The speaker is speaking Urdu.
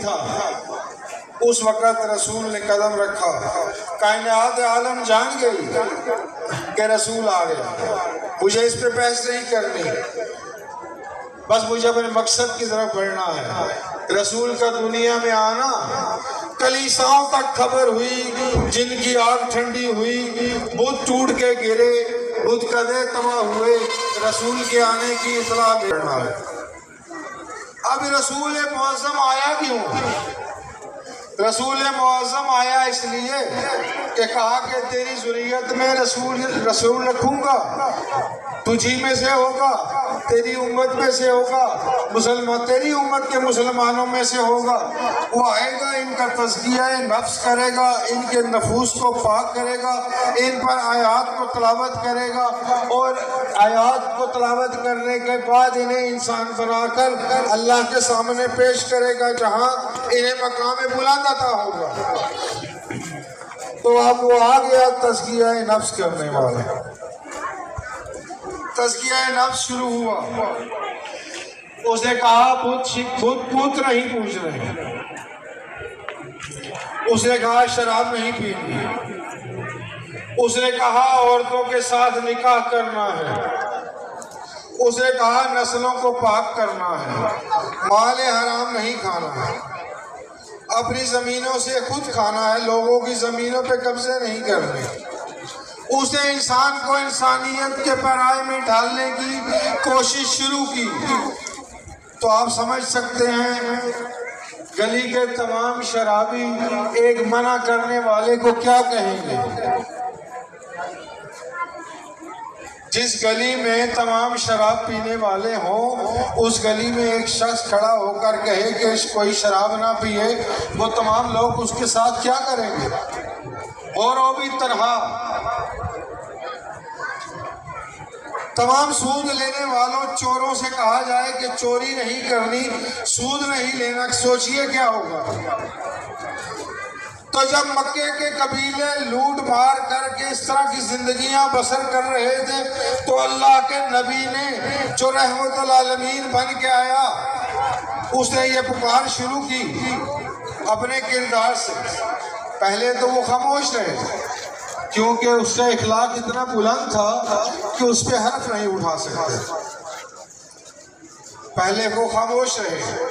تھا اس وقت رسول نے قدم رکھا، کائنات عالم جان گئی کہ رسول آ گیا۔ مجھے اس پہ بحث نہیں کرنی، بس مجھے اپنے مقصد کی طرف بڑھنا ہے۔ رسول کا دنیا میں آنا کلیساؤں تک خبر ہوئی، جن کی آگ ٹھنڈی ہوئی، بت ٹوٹ کے گرے، بت کدے تباہ ہوئے، رسول کے آنے کی اطلاع بڑھنا ہے۔ اب رسول معظم آیا کیوں؟ رسول معظم آیا اس لیے کہ کہا کہ تیری ذریت میں رسول رکھوں گا، تجھی میں سے ہوگا، تیری امت میں سے ہوگا، تیری امت کے مسلمانوں میں سے ہوگا۔ وہ آئے گا، ان کا تزکیہ نفس کرے گا، ان کے نفوس کو پاک کرے گا، ان پر آیات کو تلاوت کرے گا، اور آیات کو تلاوت کرنے کے بعد انہیں انسان بنا کر اللہ کے سامنے پیش کرے گا، جہاں انہیں مقام بلند عطا ہوگا۔ تو اب وہ آ گیا تزکیہ نفس کرنے والا۔ تزکیہ نفس شروع ہوا۔ اس نے کہا بت نہیں پوچھ رہے، اس نے کہا شراب نہیں پینی، اس نے کہا عورتوں کے ساتھ نکاح کرنا ہے، اس نے کہا نسلوں کو پاک کرنا ہے، مال حرام نہیں کھانا ہے، اپنی زمینوں سے خود کھانا ہے، لوگوں کی زمینوں پہ قبضے نہیں کرنے۔ اس نے انسان کو انسانیت کے پرائے میں ڈالنے کی کوشش شروع کی۔ تو آپ سمجھ سکتے ہیں گلی کے تمام شرابی ایک منع کرنے والے کو کیا کہیں گے۔ جس گلی میں تمام شراب پینے والے ہوں، اس گلی میں ایک شخص کھڑا ہو کر کہے کہ کوئی شراب نہ پیے، وہ تمام لوگ اس کے ساتھ کیا کریں گے؟ اور وہ بھی تنہا۔ تمام سود لینے والوں چوروں سے کہا جائے کہ چوری نہیں کرنی، سود نہیں لینا، سوچئے کیا ہوگا۔ تو جب مکے کے قبیلے لوٹ مار کر کے اس طرح کی زندگیاں بسر کر رہے تھے، تو اللہ کے نبی نے جو رحمت العالمین بن کے آیا، اس نے یہ پکار شروع کی اپنے کردار سے۔ پہلے تو وہ خاموش رہے کیونکہ اس کا اخلاق اتنا بلند تھا کہ اس پہ حرف نہیں اٹھا سکتے۔ پہلے وہ خاموش رہے۔